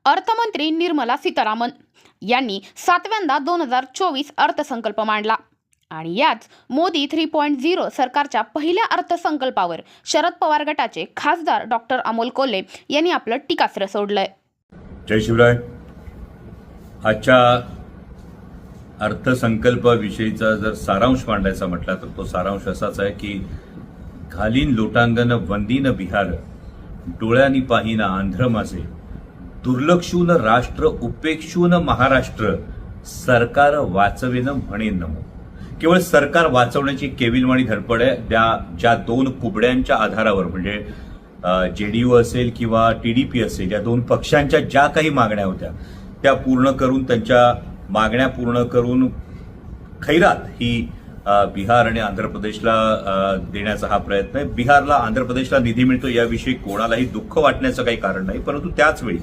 अर्थमंत्री निर्मला सीतारामन यांनी 7व्यांदा 2024 अर्थसंकल्प मांडला आणि याच मोदी 3.0 सरकारच्या पहिल्या अर्थसंकल्पावर शरद पवार गटाचे खासदार डॉक्टर अमोल कोल्हे यांनी आपलं टीकास्त्र सोडलंय। जय शिवराय। आजच्या अर्थसंकल्पाविषयीचा जर सारांश मांडायचा म्हटला तर तो सारांश असाच आहे की घालीन लोटांगण वंदीन बिहार, डोळ्यांनी पाहिना आंध्र माझे, दुर्लक्षून राष्ट्र उपेक्षून महाराष्ट्र, सरकार वाचवेन म्हणेन नमो। केवळ सरकार वाचवण्याची केविलवाणी धडपड आहे ज्या दोन कुबड्यांच्या आधारावर म्हणजे जेडीयू असेल किंवा टीडीपी असेल, या दोन पक्षांच्या ज्या काही मागण्या होत्या त्या पूर्ण करून, त्यांच्या मागण्या पूर्ण करून खैरात ही बिहार आणि आंध्र प्रदेशला देण्याचा हा प्रयत्न आहे। बिहारला आंध्र प्रदेशला निधी मिळतो याविषयी कोणालाही दुःख वाटण्याचं काही कारण नाही, परंतु त्याच वेळी